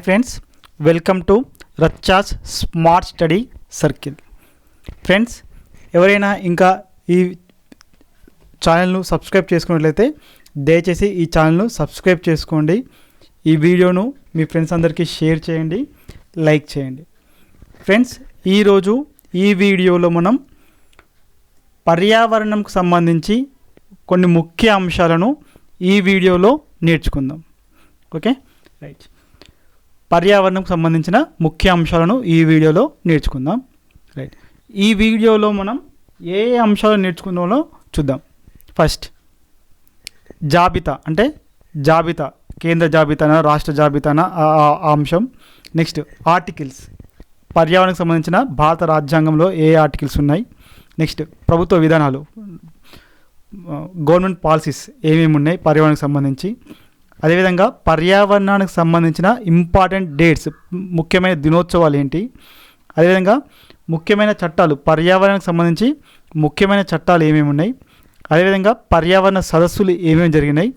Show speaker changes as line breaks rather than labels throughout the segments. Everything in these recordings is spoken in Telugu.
ఫ్రెండ్స్, వెల్కమ్ టు రచ్చాస్ స్మార్ట్ స్టడీ సర్కిల్. ఫ్రెండ్స్, ఎవరైనా ఇంకా ఈ ఛానల్ను సబ్స్క్రైబ్ చేసుకున్నట్లయితే దయచేసి ఈ ఛానల్ను సబ్స్క్రైబ్ చేసుకోండి. ఈ వీడియోను మీ ఫ్రెండ్స్ అందరికీ షేర్ చేయండి, లైక్ చేయండి. ఫ్రెండ్స్, ఈరోజు ఈ వీడియోలో మనం పర్యావరణంకు సంబంధించి కొన్ని ముఖ్య అంశాలను ఈ వీడియోలో నేర్చుకుందాం. Okay, right. పర్యావరణంకు సంబంధించిన ముఖ్య అంశాలను ఈ వీడియోలో నేర్చుకుందాం. రైట్, ఈ వీడియోలో మనం ఏ అంశాలు నేర్చుకుందామో చూద్దాం. ఫస్ట్ జాబితా, అంటే జాబితా, కేంద్ర జాబితానా రాష్ట్ర జాబితానా ఆ అంశం. నెక్స్ట్ ఆర్టికల్స్, పర్యావరణకు సంబంధించిన భారత రాజ్యాంగంలో ఏ ఆర్టికల్స్ ఉన్నాయి. నెక్స్ట్ ప్రభుత్వ విధానాలు, గవర్నమెంట్ పాలసీస్ ఏమేమి ఉన్నాయి పర్యావరణకు సంబంధించి. అదేవిధంగా పర్యావరణానికి సంబంధించిన ఇంపార్టెంట్ డేట్స్, ముఖ్యమైన దినోత్సవాలు ఏంటి. అదేవిధంగా ముఖ్యమైన చట్టాలు, పర్యావరణానికి సంబంధించి ముఖ్యమైన చట్టాలు ఏమేమి ఉన్నాయి. అదేవిధంగా పర్యావరణ సదస్సులు ఏమేమి జరిగినాయి.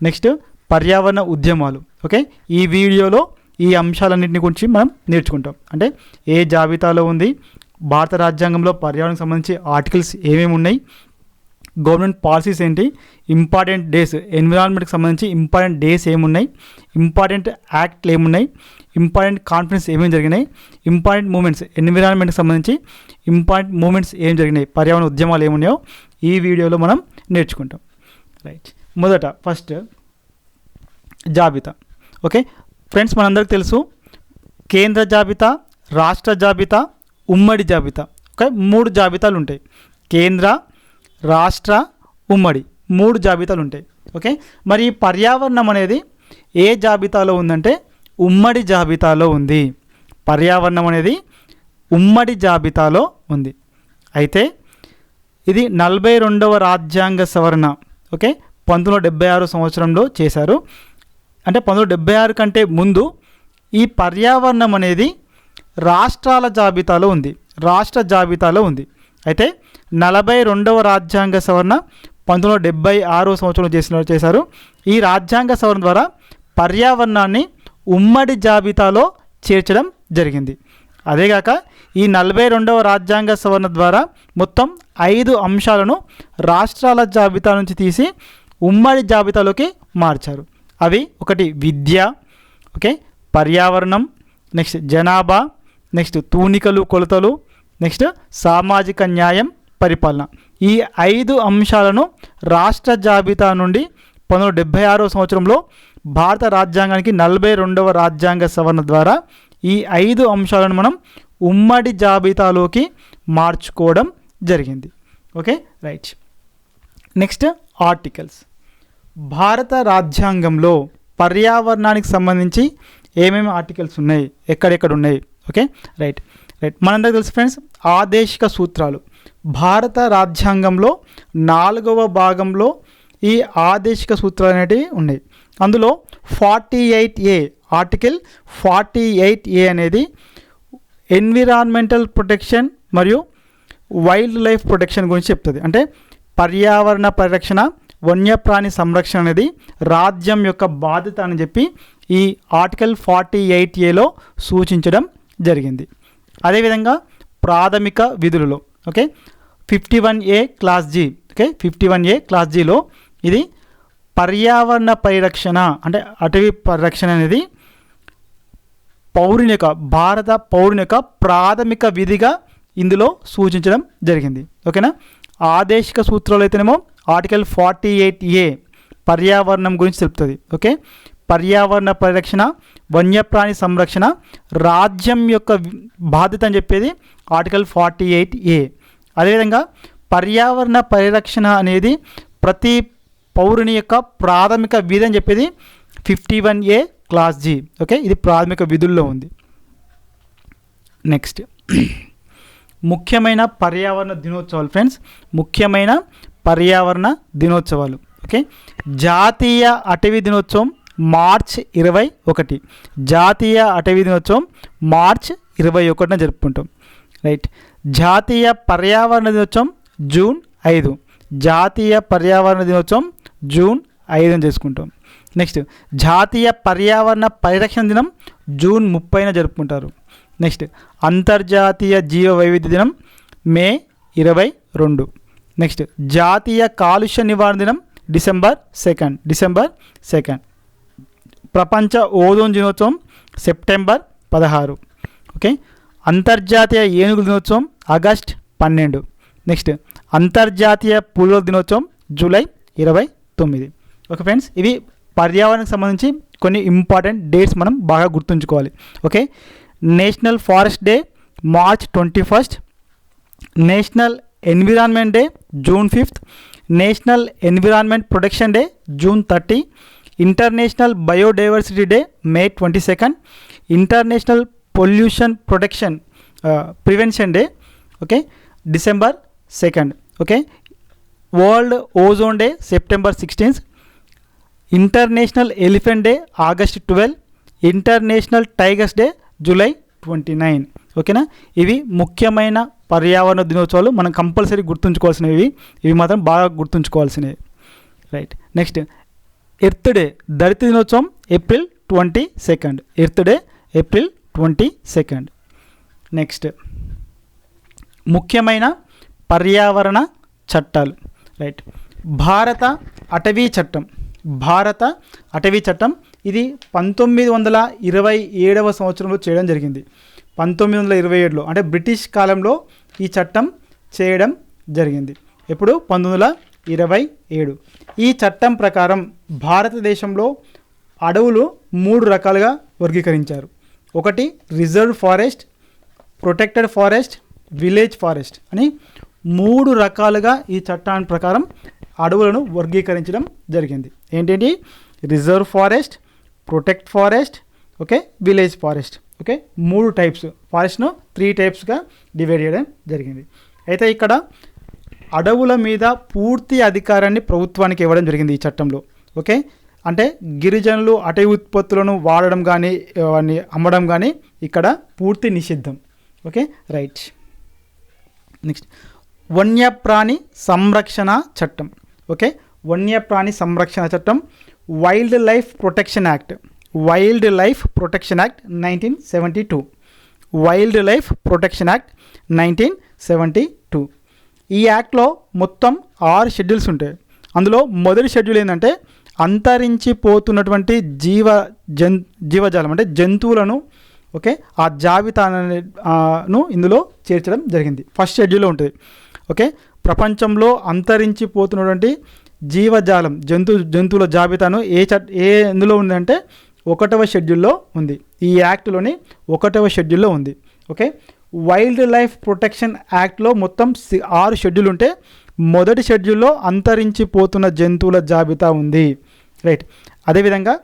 నెక్స్ట్ పర్యావరణ ఉద్యమాలు. ఓకే, ఈ వీడియోలో ఈ అంశాలన్నింటిని గురించి మనం నేర్చుకుంటాం. అంటే ఏ జాబితాలో ఉంది, భారత రాజ్యాంగంలో పర్యావరణకు సంబంధించి ఆర్టికల్స్ ఏమేమి ఉన్నాయి, గవర్నమెంట్ పాలసీస్ ఏంటి, ఇంపార్టెంట్ డేస్, ఎన్విరాన్మెంట్కి సంబంధించి ఇంపార్టెంట్ డేస్ ఏమున్నాయి, ఇంపార్టెంట్ యాక్ట్లు ఏమున్నాయి, ఇంపార్టెంట్ కాన్ఫరెన్స్ ఏమేమి జరిగినాయి, ఇంపార్టెంట్ మూమెంట్స్, ఎన్విరాన్మెంట్కి సంబంధించి ఇంపార్టెంట్ మూమెంట్స్ ఏం జరిగినాయి, పర్యావరణ ఉద్యమాలు ఏమున్నాయో ఈ వీడియోలో మనం నేర్చుకుంటాం. రైట్, మొదట ఫస్ట్ జాబితా. ఓకే ఫ్రెండ్స్, మనందరికీ తెలుసు కేంద్ర జాబితా, రాష్ట్ర జాబితా, ఉమ్మడి జాబితా. ఓకే, 3 జాబితాలు ఉంటాయి. కేంద్ర, రాష్ట్ర, ఉమ్మడి 3 జాబితాలు ఉంటాయి. ఓకే, మరి ఈ పర్యావరణం అనేది ఏ జాబితాలో ఉందంటే ఉమ్మడి జాబితాలో ఉంది. పర్యావరణం అనేది ఉమ్మడి జాబితాలో ఉంది. అయితే ఇది 42వ రాజ్యాంగ సవరణ, ఓకే, 1976 సంవత్సరంలో చేశారు. అంటే 1976 కంటే ముందు ఈ పర్యావరణం అనేది రాష్ట్రాల జాబితాలో ఉంది, రాష్ట్ర జాబితాలో ఉంది. అయితే 42వ రాజ్యాంగ సవరణ 1976 సంవత్సరంలో చేశారు. ఈ రాజ్యాంగ సవరణ ద్వారా పర్యావరణాన్ని ఉమ్మడి జాబితాలో చేర్చడం జరిగింది. అదేగాక ఈ 42వ రాజ్యాంగ సవరణ ద్వారా మొత్తం 5 అంశాలను రాష్ట్రాల జాబితా నుంచి తీసి ఉమ్మడి జాబితాలోకి మార్చారు. అవి ఒకటి విద్య, ఓకే, పర్యావరణం, నెక్స్ట్ జనాభా, నెక్స్ట్ తూనికలు కొలతలు, నెక్స్ట్ సామాజిక న్యాయం, పరిపాలన. ఈ 5 అంశాలను రాష్ట్ర జాబితా నుండి 1976 సంవత్సరంలో భారత రాజ్యాంగానికి 42వ రాజ్యాంగ సవరణ ద్వారా ఈ 5 అంశాలను మనం ఉమ్మడి జాబితాలోకి మార్చుకోవడం జరిగింది. Okay, right. Next articles. భారత రాజ్యాంగంలో పర్యావరణానికి సంబంధించి ఏమేమి ఆర్టికల్స్ ఉన్నాయి, ఎక్కడెక్కడ ఉన్నాయి. Okay, right. మనందరికీ తెలుసు ఫ్రెండ్స్, ఆదేశిక సూత్రాలు. భారత రాజ్యాంగంలో 4వ భాగంలో ఈ ఆదేశిక సూత్రాలు అనేటివి ఉన్నాయి. అందులో 48A, ఆర్టికల్ 48A అనేది ఎన్విరాన్మెంటల్ ప్రొటెక్షన్ మరియు వైల్డ్ లైఫ్ ప్రొటెక్షన్ గురించి చెప్తుంది. అంటే పర్యావరణ పరిరక్షణ, వన్యప్రాణి సంరక్షణ అనేది రాజ్యం యొక్క బాధ్యత అని చెప్పి ఈ ఆర్టికల్ 48Aలో సూచించడం జరిగింది. అదేవిధంగా ప్రాథమిక విధులలో, okay, 51A class G, okay, 51A class Gలో ఇది పర్యావరణ పరిరక్షణ, అంటే అటవీ పరిరక్షణ అనేది పౌరుని యొక్క, భారత పౌరుని యొక్క ప్రాథమిక విధిగా ఇందులో సూచించడం జరిగింది. ఓకేనా. ఆదేశిక సూత్రాలు అయితేనేమో ఆర్టికల్ 48A పర్యావరణం గురించి తెలుపుతుంది. ఓకే, పర్యావరణ పరిరక్షణ, వన్యప్రాణి సంరక్షణ రాజ్యం యొక్క బాధ్యత అని చెప్పేది ఆర్టికల్ 48A. అదేవిధంగా పర్యావరణ పరిరక్షణ అనేది ప్రతి పౌరుని యొక్క ప్రాథమిక విధి అని చెప్పేది 51A క్లాస్ G. ఓకే, ఇది ప్రాథమిక విధుల్లో ఉంది. నెక్స్ట్ ముఖ్యమైన పర్యావరణ దినోత్సవాలు. ఫ్రెండ్స్, ముఖ్యమైన పర్యావరణ దినోత్సవాలు. ఓకే, జాతీయ అటవీ దినోత్సవం మార్చ్ 21. జాతీయ అటవీ దినోత్సవం మార్చ్ 21న జరుపుకుంటాం. రైట్. జాతీయ పర్యావరణ దినోత్సవం జూన్ 5. జాతీయ పర్యావరణ దినోత్సవం జూన్ 5న చేసుకుంటాం. నెక్స్ట్ జాతీయ పర్యావరణ పరిరక్షణ దినం జూన్ 30న జరుపుకుంటారు. నెక్స్ట్ అంతర్జాతీయ జీవ వైవిధ్య దినం మే 22. నెక్స్ట్ జాతీయ కాలుష్య నివారణ దినం డిసెంబర్ 2. ప్రపంచ ఓజోన్ దినోత్సవం సెప్టెంబర్ 16. ఓకే. అంతర్జాతీయ ఏనుగుల దినోత్సవం ఆగస్ట్ 12. నెక్స్ట్ అంతర్జాతీయ పులుల దినోత్సవం జూలై 29. ఓకే ఫ్రెండ్స్, ఇవి పర్యావరణానికి సంబంధించి కొన్ని ఇంపార్టెంట్ డేట్స్ మనం బాగా గుర్తుంచుకోవాలి. Okay. National forest day March 21. National environment day June 5. National environment protection day June 30. International biodiversity day May 22. International pollution protection prevention day okay December 2. Okay. World ozone day September 16. International elephant day August 12. International tigers day July 29. ఓకేనా. ఇవి ముఖ్యమైన పర్యావరణ దినోత్సవాలు, మనం కంపల్సరీ గుర్తుంచుకోవాల్సినవి. ఇవి మాత్రం బాగా గుర్తుంచుకోవాల్సినవి. రైట్. నెక్స్ట్ ఎర్త్ డే ధరిత్రి దినోత్సవం April 22. Earth day April 22. Next ముఖ్యమైన పర్యావరణ చట్టాలు. రైట్. భారత అటవీ చట్టం. ఇది 1927వ సంవత్సరంలో చేయడం జరిగింది. 1927లో అంటే బ్రిటిష్ కాలంలో ఈ చట్టం చేయడం జరిగింది. ఎప్పుడు? 1927. ఈ చట్టం ప్రకారం భారతదేశంలో అడవులు 3 రకాలుగా వర్గీకరించారు. ఒకటి reserve forest, protected forest, village forest అని 3 రకాలుగా ఈ చట్టాన్ని ప్రకారం అడవులను వర్గీకరించడం జరిగింది. ఏంటంటే reserve forest, protect forest, okay, village forest. Okay, 3 types ఫారెస్ట్ను 3 టైప్స్గా డివైడ్ చేయడం జరిగింది. అయితే ఇక్కడ అడవుల మీద పూర్తి అధికారాన్ని ప్రభుత్వానికి ఇవ్వడం జరిగింది ఈ చట్టంలో. ఓకే, అంటే గిరిజనులు అటవీ ఉత్పత్తులను వాడడం కానీ వాటిని అమ్మడం కానీ ఇక్కడ పూర్తి నిషిద్ధం. Okay, right. నెక్స్ట్ వన్యప్రాణి సంరక్షణ చట్టం. ఓకే, వన్యప్రాణి సంరక్షణ చట్టం wild life protection act 1972. Wild life protection act 1972. ఈ యాక్ట్లో మొత్తం 6 షెడ్యూల్స్ ఉంటాయి. అందులో మొదటి షెడ్యూల్ ఏంటంటే అంతరించిపోతున్నటువంటి జీవజాలం అంటే జంతువులను ఓకే ఆ జాబితాను ఇందులో చేర్చడం జరిగింది. ఫస్ట్ షెడ్యూల్లో ఉంటుంది. ఓకే, ప్రపంచంలో అంతరించిపోతున్నటువంటి జీవజాలం జంతువుల జాబితాను ఎందులో ఉందంటే 1వ షెడ్యూల్లో ఉంది. ఈ యాక్ట్లోని 1వ షెడ్యూల్లో ఉంది. ఓకే, వైల్డ్ లైఫ్ ప్రొటెక్షన్ యాక్ట్లో మొత్తం 6 షెడ్యూల్ ఉంటే మొదటి షెడ్యూల్లో అంతరించిపోతున్న జంతువుల జాబితా ఉంది. రైట్. అదేవిధంగా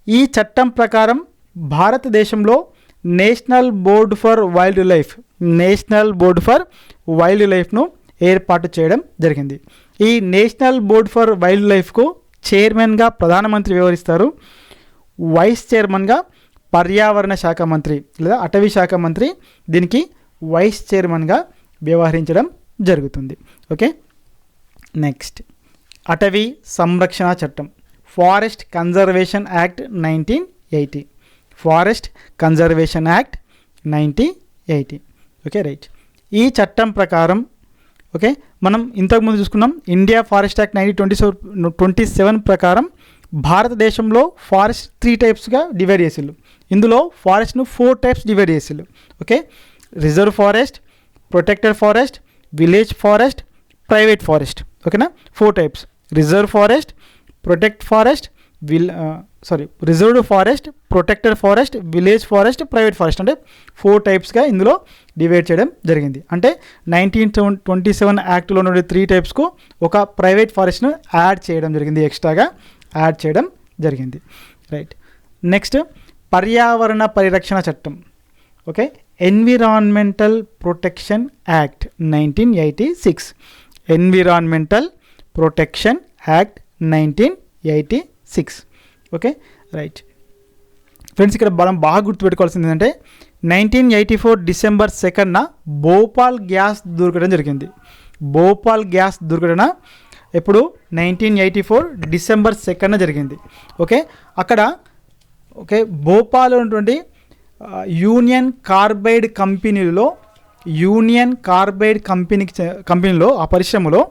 ఈ చట్టం ప్రకారం భారతదేశంలో నేషనల్ బోర్డ్ ఫర్ వైల్డ్ లైఫ్ను ఏర్పాటు చేయడం జరిగింది. ఈ నేషనల్ బోర్డ్ ఫర్ వైల్డ్ లైఫ్కు చైర్మన్గా ప్రధానమంత్రి వ్యవహరిస్తారు. వైస్ చైర్మన్గా పర్యావరణ శాఖ మంత్రి లేదా అటవీ శాఖ మంత్రి దీనికి వైస్ చైర్మన్గా వ్యవహరించడం జరుగుతుంది. ఓకే, నెక్స్ట్ అటవీ సంరక్షణ చట్టం forest conservation act 1980. Forest conservation act 1980. Okay, right. ఈ చట్టం ప్రకారం ఓకే మనం ఇంతకుముందు చూసుకున్నాం ఇండియా ఫారెస్ట్ యాక్ట్ 1927 ప్రకారం భారతదేశంలో ఫారెస్ట్ 3 టైప్స్గా డివైడ్ చేసిళ్ళు. ఇందులో ఫారెస్ట్ను 4 టైప్స్ డివైడ్ చేసిళ్ళు. Okay, reserve forest, protected forest, village forest, private forest. ఓకేనా, 4 types reserve forest, protect forest, reserved forest, protected forest, village forest, private forest అంటే 4 టైప్స్గా ఇందులో డివైడ్ చేయడం జరిగింది. అంటే 1927 యాక్ట్లో నుండి 3 టైప్స్కు ఒక ప్రైవేట్ ఫారెస్ట్ను యాడ్ చేయడం జరిగింది, ఎక్స్ట్రాగా యాడ్ చేయడం జరిగింది. రైట్. నెక్స్ట్ పర్యావరణ పరిరక్షణ చట్టం. Okay, environmental protection act 1986. Environmental protection act 1986. Okay, right. Friends, ఇక్కడ మనం బాగా గుర్తుపెట్టుకోవాల్సింది ఏంటంటే 1984 డిసెంబర్ 2న భోపాల్ గ్యాస్ దుర్ఘటన జరిగింది. భోపాల్ గ్యాస్ దుర్ఘటన ఎప్పుడు 1984 డిసెంబర్ 2న జరిగింది. ఓకే, అక్కడ ఓకే భోపాల్ ఉన్నటువంటి యూనియన్ కార్బైడ్ కంపెనీలో ఆ పరిశ్రమలో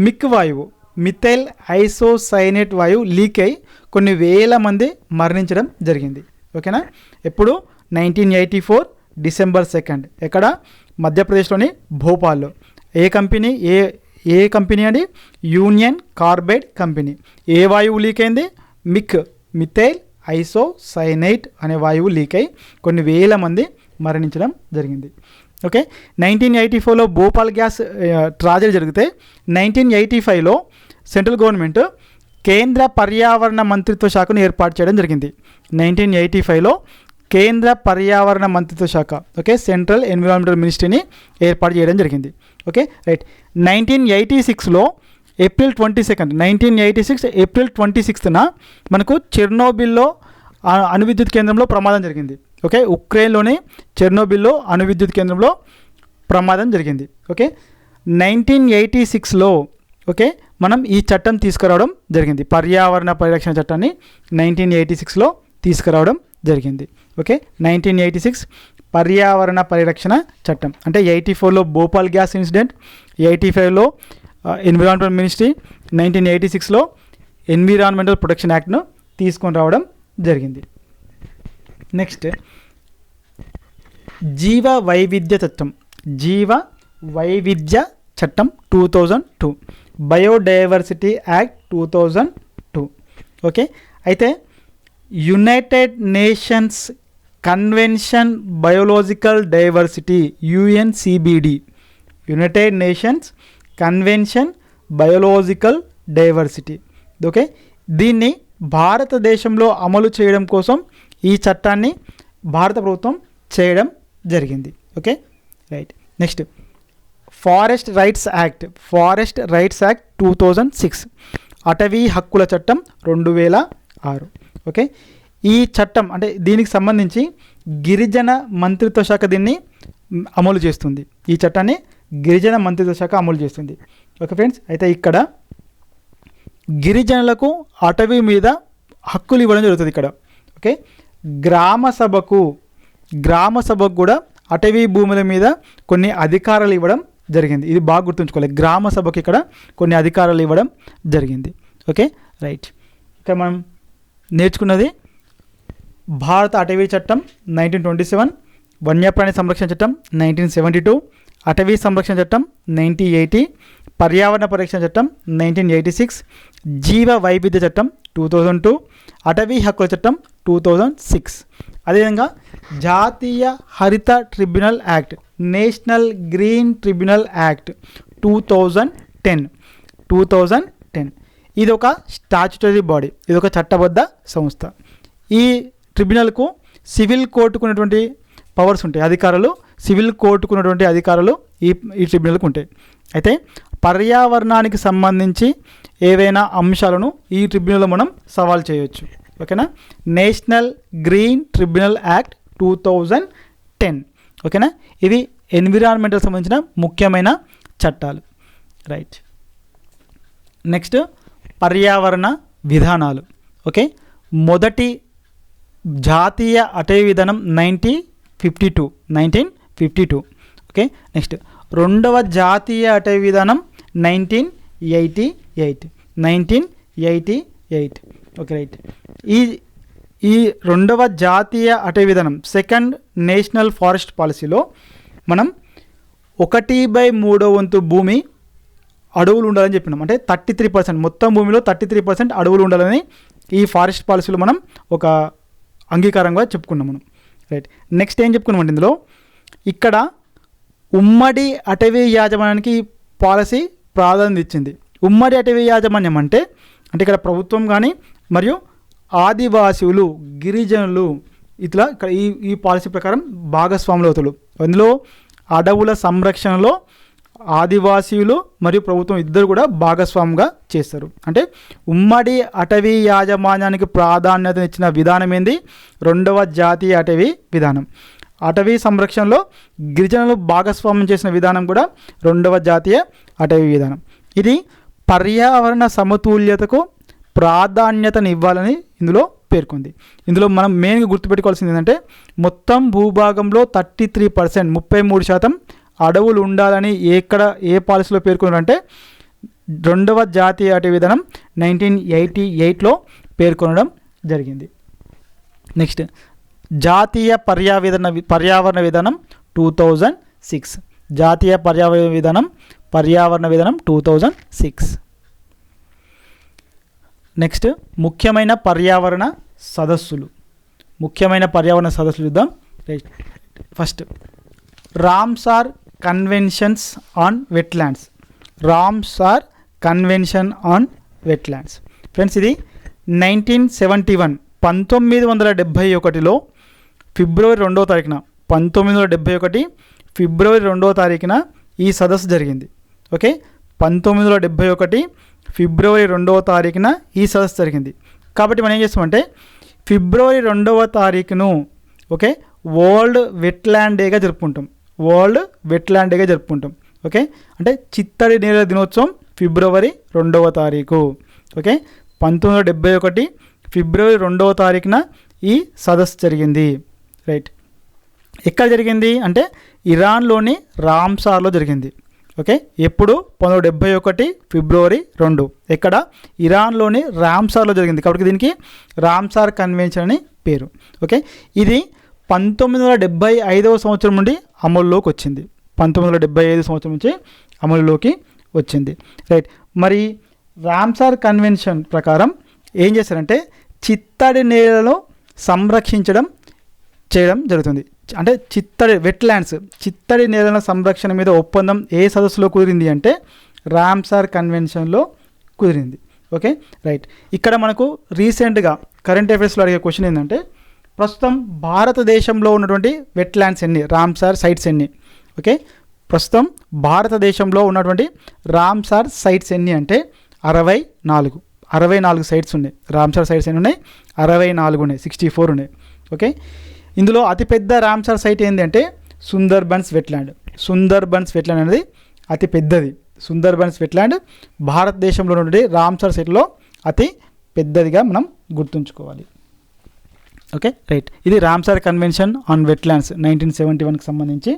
మిక్ వాయువు, మిథైల్ ఐసోసైనేట్ వాయువు లీక్ అయి కొన్ని వేల మంది మరణించడం జరిగింది. ఓకేనా, ఎప్పుడు 1984 డిసెంబర్ 2 ఎక్కడ, మధ్యప్రదేశ్లోని భోపాల్లో. ఏ కంపెనీ అండి, యూనియన్ కార్బైడ్ కంపెనీ. ఏ వాయువు లీక్ అయింది, మిథైల్ ఐసోసైనైట్ అనే వాయువు లీక్ అయి కొన్ని వేల మంది మరణించడం జరిగింది. ఓకే, 1984లో భోపాల్ గ్యాస్ ట్రాజడీ జరిగితే 1985లో సెంట్రల్ గవర్నమెంట్ కేంద్ర పర్యావరణ మంత్రిత్వ శాఖను ఏర్పాటు చేయడం జరిగింది. 1985లో కేంద్ర పర్యావరణ మంత్రిత్వ శాఖ, ఓకే, సెంట్రల్ ఎన్విరాన్మెంటల్ మినిస్ట్రీని ఏర్పాటు చేయడం జరిగింది. Okay right. 1986లో ఏప్రిల్ 26న మనకు చెర్నోబిల్లో అణువిద్యుత్ కేంద్రంలో ప్రమాదం జరిగింది. ఓకే, ఉక్రెయిన్లోని చెర్నోబిల్లో అణువిద్యుత్ కేంద్రంలో ప్రమాదం జరిగింది. ఓకే, 1986లో ఓకే మనం ఈ చట్టం తీసుకురావడం జరిగింది. పర్యావరణ పరిరక్షణ చట్టాన్ని 1986లో తీసుకురావడం జరిగింది. ఓకే, 1986 పర్యావరణ పరిరక్షణ చట్టం. అంటే 84లో భోపాల్ గ్యాస్ ఇన్సిడెంట్, 85లో ఎన్విరాన్మెంటల్ మినిస్ట్రీ, 1986లో ఎన్విరాన్మెంటల్ ప్రొటెక్షన్ యాక్ట్ను తీసుకొని రావడం జరిగింది. నెక్స్ట్ జీవ వైవిధ్య చట్టం 2002, బయోడైవర్సిటీ యాక్ట్ 2002. ఓకే, అయితే united nations convention biological diversity UNCBD, united nations convention biological diversity. Okay, దీన్ని భారతదేశంలో అమలు చేయడం కోసం ఈ చట్టాన్ని భారత ప్రభుత్వం చేయడం జరిగింది. Okay right. Next forest rights act 2006, అటవీ హక్కుల చట్టం 2006. ఓకే, ఈ చట్టం అంటే దీనికి సంబంధించి గిరిజన మంత్రిత్వ శాఖ దీన్ని అమలు చేస్తుంది. ఈ చట్టాన్ని గిరిజన మంత్రిత్వ శాఖ అమలు చేస్తుంది. ఓకే ఫ్రెండ్స్, అయితే ఇక్కడ గిరిజనులకు అటవీ మీద హక్కులు ఇవ్వడం జరుగుతుంది ఇక్కడ. ఓకే, గ్రామ సభకు కూడా అటవీ భూముల మీద కొన్ని అధికారాలు ఇవ్వడం జరిగింది. ఇది బాగా గుర్తుంచుకోవాలి, గ్రామ సభకు ఇక్కడ కొన్ని అధికారాలు ఇవ్వడం జరిగింది. Okay right. ఇక్కడ మనం నేర్చుకున్నది భారత అటవీ చట్టం 1927, వన్యప్రాణి సంరక్షణ చట్టం 1972, అటవీ సంరక్షణ చట్టం 1980, పర్యావరణ పరిరక్షణ చట్టం 1986, జీవ వైవిధ్య చట్టం 2002, అటవీ హక్కుల చట్టం 2006. అదేవిధంగా జాతీయ హరిత tribunal act, national green tribunal act 2010. ఇది ఒక స్టాచ్యుటరీ బాడీ, ఇది ఒక చట్టబద్ధ సంస్థ. ఈ ట్రిబ్యునల్కు సివిల్ కోర్టుకున్నటువంటి పవర్స్ ఉంటాయి, అధికారాలు, సివిల్ కోర్టుకున్నటువంటి అధికారాలు ఈ ట్రిబ్యునల్కి ఉంటాయి. అయితే పర్యావరణానికి సంబంధించి ఏవైనా అంశాలను ఈ ట్రిబ్యునల్లో మనం సవాల్ చేయవచ్చు. ఓకేనా, నేషనల్ గ్రీన్ ట్రిబ్యునల్ యాక్ట్ 2010. ఓకేనా, ఇవి ఎన్విరాన్మెంటల్ సంబంధించిన ముఖ్యమైన చట్టాలు. రైట్. నెక్స్ట్ పర్యావరణ విధానాలు. ఓకే, మొదటి జాతీయ అటవీ విధానం 1952. ఓకే, నెక్స్ట్ రెండవ జాతీయ అటవీ విధానం 1988. Okay right. ఈ రెండవ జాతీయ అటవీ విధానం, సెకండ్ నేషనల్ ఫారెస్ట్ పాలసీలో మనం 1/3 వంతు భూమి అడవులు ఉండాలని చెప్పినాం. అంటే 33%, మొత్తం భూమిలో 33% అడవులు ఉండాలని ఈ ఫారెస్ట్ పాలసీలో మనం ఒక అంగీకారంగా చెప్పుకున్నాం మనం. రైట్. నెక్స్ట్ ఏం చెప్పుకున్నామంటే ఇందులో ఇక్కడ ఉమ్మడి అటవీ యాజమాన్యానికి పాలసీ ప్రాధాన్యత ఇచ్చింది. ఉమ్మడి అటవీ యాజమాన్యం అంటే ఇక్కడ ప్రభుత్వం కానీ మరియు ఆదివాసీలు, గిరిజనులు ఇట్లా ఇక్కడ ఈ పాలసీ ప్రకారం భాగస్వాములు అవుతారు. అందులో అడవుల సంరక్షణలో ఆదివాసీలు మరియు ప్రభుత్వం ఇద్దరు కూడా భాగస్వాముగా చేస్తారు. అంటే ఉమ్మడి అటవీ యాజమాన్యానికి ప్రాధాన్యత ఇచ్చిన విధానం ఏంది? రెండవ జాతీయ అటవీ విధానం. అటవీ సంరక్షణలో గిరిజనులు భాగస్వామ్యం చేసిన విధానం కూడా రెండవ జాతీయ అటవీ విధానం. ఇది పర్యావరణ సమతుల్యతకు ప్రాధాన్యతనివ్వాలని ఇందులో పేర్కొంది. ఇందులో మనం మెయిన్గా గుర్తుపెట్టుకోవాల్సింది ఏంటంటే మొత్తం భూభాగంలో 33% 33% అడవులు ఉండాలని ఏ పాలసీలో పేర్కొన్నారంటే 2వ జాతీయ అటవీ విధానం 1988లో పేర్కొనడం జరిగింది. నెక్స్ట్ జాతీయ పర్యావరణ విధానం 2006. జాతీయ పర్యావరణ విధానం 2006. నెక్స్ట్ ముఖ్యమైన పర్యావరణ సదస్సులు చూద్దాం. First Ramsar conventions on wetlands. Friends, ఇది 1971 ఫిబ్రవరి 2వ తారీఖున 1971 ఫిబ్రవరి 2వ తారీఖున ఈ సదస్సు జరిగింది. ఓకే, 1971 ఫిబ్రవరి 2వ తారీఖున ఈ సదస్సు జరిగింది. కాబట్టి మనం ఏం చేస్తామంటే ఫిబ్రవరి 2వ తారీఖును ఓకే వరల్డ్ వెట్లాండ్ డేగా జరుపుకుంటాం. ఓకే, అంటే చిత్తడి నేల దినోత్సవం ఫిబ్రవరి 2వ తారీఖు. ఓకే, 1971 ఫిబ్రవరి 2వ తారీఖున ఈ సదస్సు జరిగింది. రైట్, ఎక్కడ జరిగింది అంటే ఇరాన్లోని రామ్సార్లో జరిగింది. ఓకే, ఎప్పుడు 1971 ఫిబ్రవరి 2 ఎక్కడ ఇరాన్లోని రామ్సార్లో జరిగింది. కాబట్టి దీనికి రామ్సార్ కన్వెన్షన్ అని పేరు. ఓకే, ఇది 1975వ సంవత్సరం నుండి అమలులోకి వచ్చింది. 1975 సంవత్సరం నుంచి అమలులోకి వచ్చింది. రైట్, మరి రామ్సార్ కన్వెన్షన్ ప్రకారం ఏం చేశారంటే చిత్తడి నేలలో సంరక్షించడం చేయడం జరుగుతుంది. అంటే చిత్తడి నేలల సంరక్షణ మీద ఒప్పందం ఏ సదస్సులో కుదిరింది అంటే రామ్సార్ కన్వెన్షన్లో కుదిరింది. Okay, right. ఇక్కడ మనకు రీసెంట్గా కరెంట్ అఫైర్స్లో అడిగే క్వశ్చన్ ఏంటంటే ప్రస్తుతం భారతదేశంలో ఉన్నటువంటి వెట్లాండ్స్ ఎన్ని, రామ్సార్ సైట్స్ ఎన్ని? ఓకే, ప్రస్తుతం భారతదేశంలో ఉన్నటువంటి రామ్సార్ సైట్స్ ఎన్ని అంటే 64 సైట్స్ ఉన్నాయి. రామ్సార్ సైట్స్ ఎన్ని ఉన్నాయి? 64 ఉన్నాయి, 64 ఉన్నాయి. ఓకే, ఇందులో అతిపెద్ద రామ్సార్ సైట్ ఏంటి అంటే సుందర్బన్స్ వెట్లాండ్ అనేది అతి పెద్దది. సుందర్బన్స్ వెట్లాండ్ భారతదేశంలో ఉన్నటువంటి రామ్సార్ సైట్లో అతి పెద్దదిగా మనం గుర్తుంచుకోవాలి. Okay, right. ఇది రామ్సార్ కన్వెన్షన్ ఆన్ వెట్లాండ్స్ 1971కి సంబంధించి.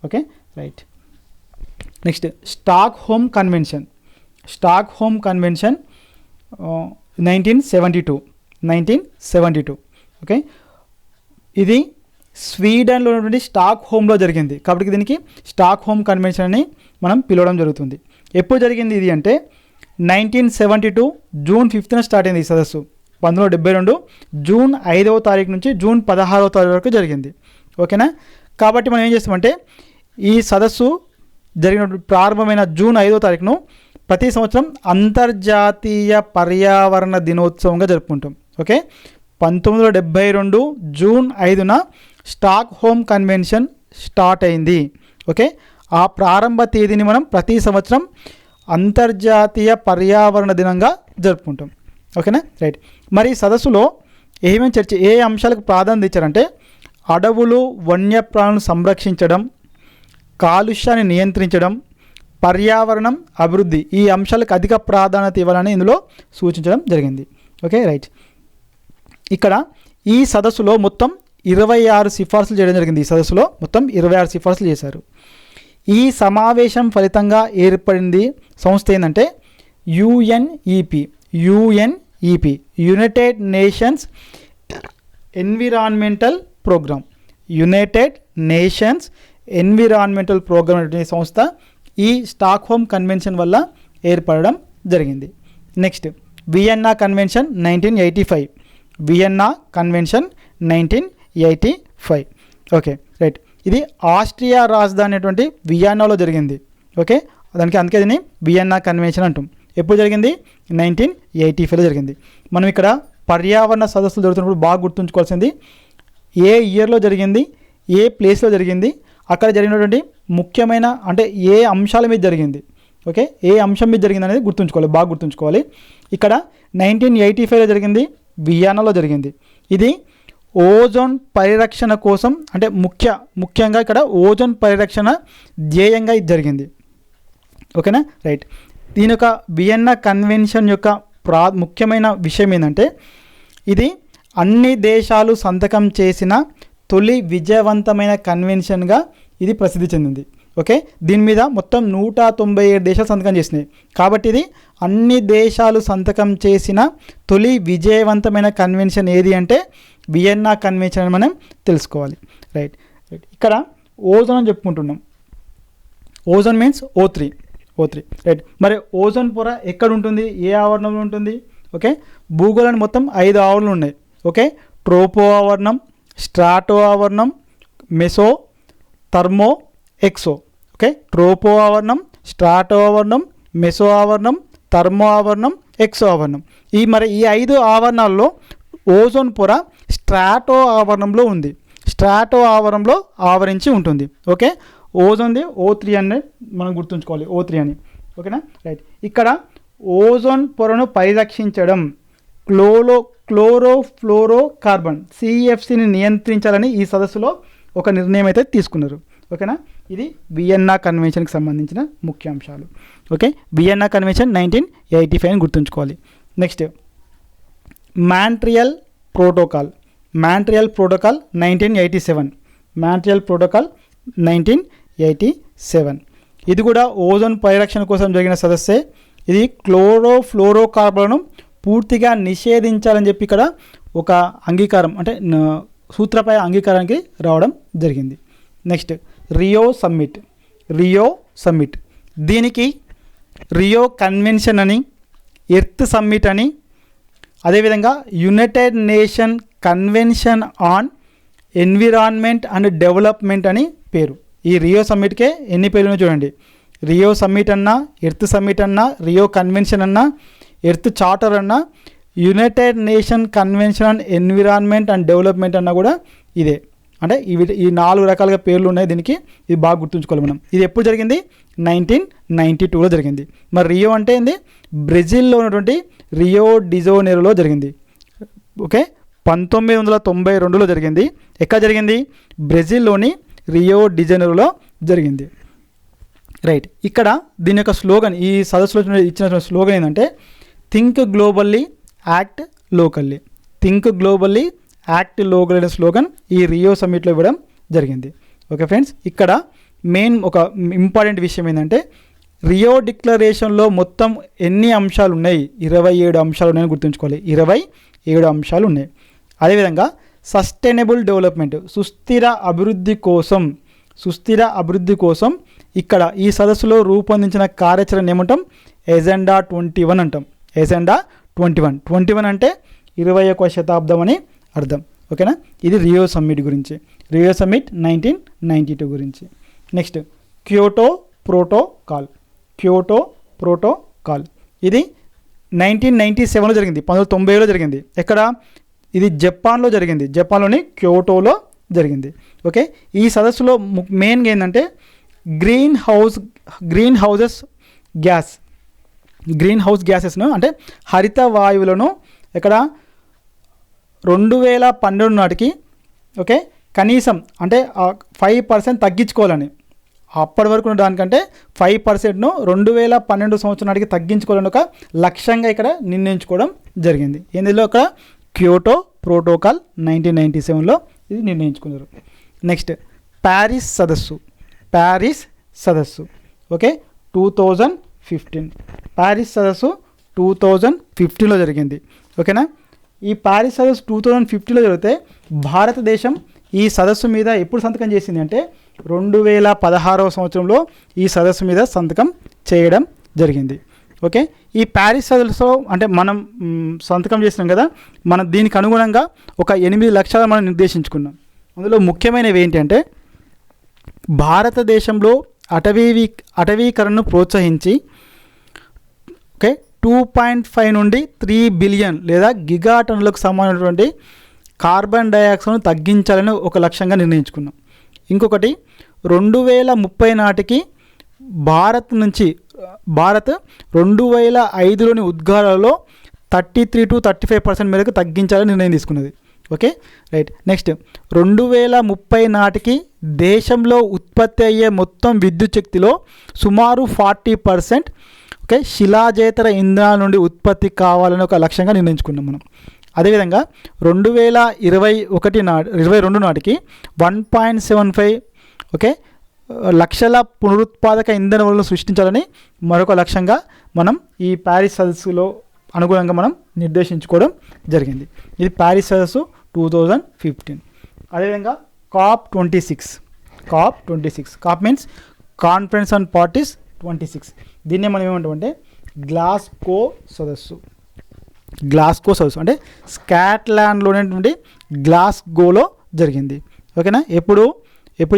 Okay, right. Next stock home convention 1972. Okay, ఇది స్వీడన్లో ఉన్నటువంటి స్టాక్ హోమ్లో జరిగింది. కాబట్టి దీనికి స్టాక్ హోమ్ కన్వెన్షన్ అని మనం పిలవడం జరుగుతుంది. ఎప్పుడు జరిగింది ఇది అంటే 1972 జూన్ 5న స్టార్ట్ అయింది ఈ సదస్సు. 1972 జూన్ 5వ తారీఖు నుంచి జూన్ 16వ తారీఖు వరకు జరిగింది. ఓకేనా? కాబట్టి మనం ఏం చేస్తామంటే ఈ సదస్సు ప్రారంభమైన జూన్ 5వ తారీఖును ప్రతి సంవత్సరం అంతర్జాతీయ పర్యావరణ దినోత్సవంగా జరుపుకుంటాం. ఓకే, 1972 జూన్ 5న స్టాక్ హోమ్ కన్వెన్షన్ స్టార్ట్ అయింది. ఓకే, ఆ ప్రారంభ తేదీని మనం ప్రతి సంవత్సరం అంతర్జాతీయ పర్యావరణ దినంగా జరుపుకుంటాం. ఓకేనా, రైట్. మరి సదస్సులో ఏ అంశాలకు ప్రాధాన్యత ఇచ్చారంటే అడవులు వన్యప్రాణులను సంరక్షించడం, కాలుష్యాన్ని నియంత్రించడం, పర్యావరణం అభివృద్ధి, ఈ అంశాలకు అధిక ప్రాధాన్యత ఇవ్వాలని ఇందులో సూచించడం జరిగింది. Okay, right. ఇక్కడ ఈ సదస్సులో మొత్తం 26 సిఫార్సులు చేయడం జరిగింది. ఈ సదస్సులో మొత్తం 26 సిఫార్సులు చేశారు. ఈ సమావేశం ఫలితంగా ఏర్పడింది సంస్థ ఏంటంటే UNEP United Nations Environmental Programme అనే సంస్థ ఈ స్టాక్ హోమ్ కన్వెన్షన్ వల్ల ఏర్పడడం జరిగింది. Next Vienna convention 1985. Okay, right. ఇది ఆస్ట్రియా రాజధాని అనేటువంటి వియన్నాలో జరిగింది. ఓకే, అందుకే దీన్ని వియన్నా కన్వెన్షన్ అంటాం. ఎప్పుడు జరిగింది? 1985లో జరిగింది. మనం ఇక్కడ పర్యావరణ సదస్సులు జరుగుతున్నప్పుడు బాగా గుర్తుంచుకోవాల్సింది ఏ ఇయర్లో జరిగింది, ఏ ప్లేస్లో జరిగింది, అక్కడ జరిగినటువంటి ముఖ్యమైన అంటే ఏ అంశాల మీద జరిగింది. ఓకే, ఏ అంశం మీద జరిగింది అనేది బాగా గుర్తుంచుకోవాలి. ఇక్కడ 1985లో జరిగింది, వియన్నాలో జరిగింది. ఇది ఓజోన్ పరిరక్షణ కోసం అంటే ముఖ్యంగా ఇక్కడ ఓజోన్ పరిరక్షణ ధ్యేయంగా ఇది జరిగింది. ఓకేనా, రైట్. దీని యొక్క వియన్నా కన్వెన్షన్ యొక్క ముఖ్యమైన విషయం ఏంటంటే ఇది అన్ని దేశాలు సంతకం చేసిన తొలి విజయవంతమైన కన్వెన్షన్గా ఇది ప్రసిద్ధి చెందింది. ఓకే, దీని మీద మొత్తం 197 దేశాలు సంతకం చేసినాయి. కాబట్టి ఇది అన్ని దేశాలు సంతకం చేసిన తొలి విజయవంతమైన కన్వెన్షన్ ఏది అంటే వియన్నా కన్వెన్షన్ అని మనం తెలుసుకోవాలి. రైట్, ఇక్కడ ఓజోన్ అని చెప్పుకుంటున్నాం. Ozone means O3. రైట్, మరి ఓజోన్ పొర ఎక్కడ ఉంటుంది, ఏ ఆవరణంలో ఉంటుంది? ఓకే, భూగోళానికి మొత్తం 5 ఆవరణలు ఉన్నాయి. ఓకే, ట్రోపో ఆవరణం, స్ట్రాటో ఆవరణం, మెసో, థర్మో, ఎక్సో. ఓకే, ట్రోపో ఆవరణం, స్ట్రాటో ఆవరణం, మెసో ఆవరణం, థర్మో ఆవరణం, ఎక్సో ఆవరణం. ఈ 5 ఆవరణాల్లో ఓజోన్ పొర స్ట్రాటో ఆవరణంలో ఉంది. స్ట్రాటో ఆవరణంలో ఆవరించి ఉంటుంది. ఓకే, ఓజోన్ది O3 అని మనం గుర్తుంచుకోవాలి, O3 అని. ఓకేనా? రైట్, ఇక్కడ ఓజోన్ పొరను పరిరక్షించడం, క్లోరోఫ్లోరోకార్బన్ CFCని నియంత్రించాలని ఈ సదస్సులో ఒక నిర్ణయం అయితే తీసుకున్నారు. ఓకేనా? ఇది వియన్నా కన్వెన్షన్కి సంబంధించిన ముఖ్య అంశాలు. ఓకే, వియన్నా కన్వెన్షన్ 1985 అని గుర్తుంచుకోవాలి. Next Montreal protocol 1987. Montreal protocol 1987. ఇది కూడా ఓజోన్ పరిరక్షణ కోసం జరిగిన సదస్సే. ఇది క్లోరోఫ్లోరోకార్బన్ను పూర్తిగా నిషేధించాలని చెప్పి ఇక్కడ ఒక అంగీకారం అంటే సూత్రప్రాయ అంగీకారానికి రావడం జరిగింది. Next Rio summit. దీనికి రియో కన్వెన్షన్ అని, ఎర్త్ సమ్మిట్ అని, అదేవిధంగా United nation convention on environment and development అని పేరు. ఈ రియో సమ్మిట్కే ఎన్ని పేర్లు చూడండి. రియో సమ్మిట్ అన్నా, ఎర్త్ సమ్మిట్ అన్నా, రియో కన్వెన్షన్ అన్నా, ఎర్త్ చార్టర్ అన్నా, United nation convention on environment and development అన్నా కూడా ఇదే. అంటే ఈ 4 రకాలుగా పేర్లు ఉన్నాయి దీనికి. ఇది బాగా గుర్తుంచుకోవాలి మనం. ఇది ఎప్పుడు జరిగింది? 1992లో జరిగింది. మరి రియో అంటే ఏంది? బ్రెజిల్లో ఉన్నటువంటి రియో డిజోనెరోలో జరిగింది. ఓకే, 1992లో జరిగింది. ఎక్కడ జరిగింది? బ్రెజిల్లోని రియో డిజోనెరోలో జరిగింది. రైట్, ఇక్కడ దీని యొక్క స్లోగన్, ఈ సదస్సులో ఇచ్చిన స్లోగన్ ఏంటంటే think globally act locally. Think globally act local అనే స్లోగన్ ఈ రియో సమ్మిట్లో ఇవ్వడం జరిగింది. ఓకే ఫ్రెండ్స్, ఇక్కడ మెయిన్ ఒక ఇంపార్టెంట్ విషయం ఏంటంటే రియో డిక్లరేషన్లో మొత్తం ఎన్ని అంశాలు ఉన్నాయి? 27 అంశాలు ఉన్నాయని గుర్తుంచుకోవాలి. 27 అంశాలు ఉన్నాయి. అదేవిధంగా సస్టైనబుల్ డెవలప్మెంట్, సుస్థిర అభివృద్ధి కోసం ఇక్కడ ఈ సదస్సులో రూపొందించిన కార్యాచరణ ఏమంటాం? ఎజెండా 21 అంటాం. ఎజెండా 21 అంటే 21వ శతాబ్దం అని అర్థం. ఓకేనా? ఇది రియో సమ్మిట్ గురించి. రియో సమ్మిట్ 1992 గురించి. Next Kyoto protocol. ఇది 1997లో జరిగింది. 1990లో జరిగింది. ఎక్కడ? ఇది జపాన్లో జరిగింది. జపాన్లోని క్యోటోలో జరిగింది. ఓకే, ఈ సదస్సులో మెయిన్గా ఏంటంటే గ్రీన్ హౌస్ గ్యాసెస్ను అంటే హరిత వాయువులను ఇక్కడ 2012 నాటికి ఓకే కనీసం అంటే 5% తగ్గించుకోవాలని, అప్పటి వరకు ఉన్న దానికంటే 5%ను 2012 సంవత్సరం నాటికి తగ్గించుకోవాలని ఒక లక్ష్యంగా ఇక్కడ నిర్ణయించుకోవడం జరిగింది. ఇందులో ఒక క్యోటో ప్రోటోకాల్ 1997లో ఇది నిర్ణయించుకున్నారు. నెక్స్ట్ ప్యారిస్ సదస్సు ఓకే 2015. ప్యారిస్ సదస్సు 2015లో జరిగింది. ఓకేనా? ఈ ప్యారిస్ సదస్సు 2015లో జరిగితే భారతదేశం ఈ సదస్సు మీద ఎప్పుడు సంతకం చేసింది అంటే 2016వ సంవత్సరంలో ఈ సదస్సు మీద సంతకం చేయడం జరిగింది. ఓకే, ఈ ప్యారిస్ సదస్సులో అంటే మనం సంతకం చేసినాం కదా, మనం దీనికి అనుగుణంగా ఒక 8 లక్ష్యాలు మనం నిర్దేశించుకున్నాం. అందులో ముఖ్యమైనవి ఏంటంటే భారతదేశంలో అటవీకరణను ప్రోత్సహించి ఓకే 2.5 నుండి 3 బిలియన్ లేదా గిగా టన్నులకు సమానమైనటువంటి కార్బన్ డైఆక్సైడ్ను తగ్గించాలని ఒక లక్ష్యంగా నిర్ణయించుకున్నాం. ఇంకొకటి 2030 నాటికి భారత్ 2005లోని ఉద్గారాలలో 33 to 35% మేరకు తగ్గించాలని నిర్ణయం తీసుకున్నది. Okay right. నెక్స్ట్ 2030 నాటికి దేశంలో ఉత్పత్తి అయ్యే మొత్తం విద్యుత్ శక్తిలో సుమారు 40% ఓకే శిలాజేతర ఇంధనాల నుండి ఉత్పత్తి కావాలని ఒక లక్ష్యంగా నిర్ణయించుకున్నాం మనం. అదేవిధంగా 2022 నాటికి 1.75 ఓకే లక్షల పునరుత్పాదక ఇంధన వనరులను సృష్టించాలని మరొక లక్ష్యంగా మనం ఈ ప్యారిస్ సదస్సులో అనుగుణంగా మనం నిర్దేశించుకోవడం జరిగింది. ఇది ప్యారిస్ సదస్సు 2015. అదేవిధంగా COP26 COP means conference on parties 26. దీన్నే మనం ఏమంటామంటే గ్లాస్గో సదస్సు అంటే స్కాట్లాండ్లోనేటువంటి గ్లాస్గోలో జరిగింది. ఓకేనా, ఎప్పుడు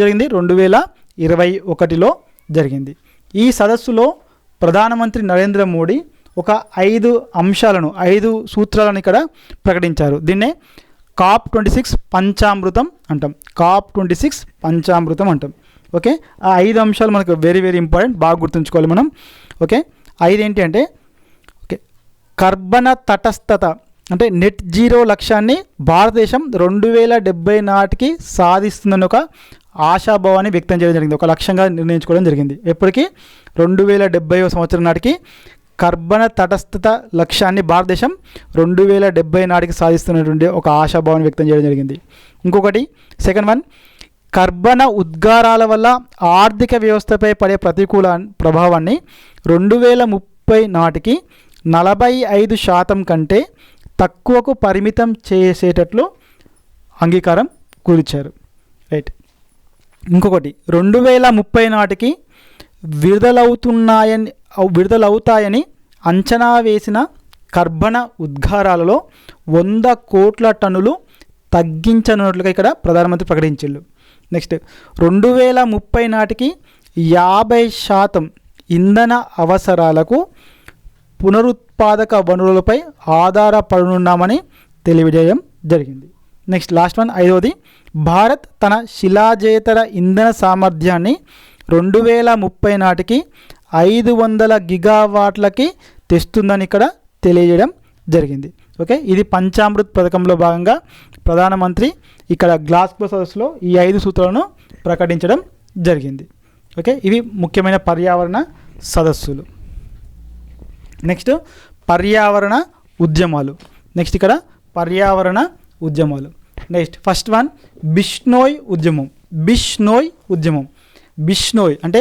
జరిగింది? 2021లో జరిగింది. ఈ సదస్సులో ప్రధానమంత్రి నరేంద్ర మోడీ ఒక 5 సూత్రాలను ఇక్కడ ప్రకటించారు. దీన్నే COP26 పంచామృతం అంటాం. ఓకే, ఆ 5 అంశాలు మనకు వెరీ వెరీ ఇంపార్టెంట్, బాగా గుర్తుంచుకోవాలి మనం. ఓకే, 5 ఏంటి అంటే ఓకే కర్బన తటస్థత అంటే నెట్ జీరో లక్ష్యాన్ని భారతదేశం 2070 నాటికి సాధిస్తుందని ఒక ఆశాభావాన్ని వ్యక్తం చేయడం జరిగింది, ఒక లక్ష్యంగా నిర్ణయించుకోవడం జరిగింది. ఎప్పటికీ 2070 సంవత్సరం నాటికి కర్బన తటస్థత లక్ష్యాన్ని భారతదేశం 2070 నాటికి సాధిస్తున్నటువంటి ఒక ఆశాభావాన్ని వ్యక్తం చేయడం జరిగింది. ఇంకొకటి సెకండ్ వన్, కర్బన ఉద్గారాల వల్ల ఆర్థిక వ్యవస్థపై పడే ప్రతికూల ప్రభావాన్ని 2030 నాటికి 45% కంటే తక్కువకు పరిమితం చేసేటట్లు అంగీకారం కూర్చారు. రైట్. ఇంకొకటి 2030 నాటికి విడుదలవుతాయని అంచనా వేసిన కర్బన ఉద్గారాలలో 100 కోట్ల టన్నులు తగ్గించనున్నట్లుగా ఇక్కడ ప్రధానమంత్రి ప్రకటించారు. నెక్స్ట్ 2030 నాటికి 50% ఇంధన అవసరాలకు పునరుత్పాదక వనరులపై ఆధారపడనున్నామని తెలియజేయడం జరిగింది. నెక్స్ట్ లాస్ట్ వన్, 5వది, భారత్ తన శిలాజేతర ఇంధన సామర్థ్యాన్ని 2030 నాటికి 500 గిగావాట్లకి తెస్తుందని ఇక్కడ తెలియజేయడం జరిగింది. ఓకే, ఇది పంచామృత్ పథకంలో భాగంగా ప్రధానమంత్రి ఇక్కడ గ్లాస్గో సదస్సులో ఈ 5 సూత్రాలను ప్రకటించడం జరిగింది. ఓకే, ఇవి ముఖ్యమైన పర్యావరణ సదస్సులు. నెక్స్ట్ పర్యావరణ ఉద్యమాలు. నెక్స్ట్ ఇక్కడ పర్యావరణ ఉద్యమాలు. నెక్స్ట్ ఫస్ట్ వన్ బిష్నోయ్ ఉద్యమం. బిష్నోయ్ అంటే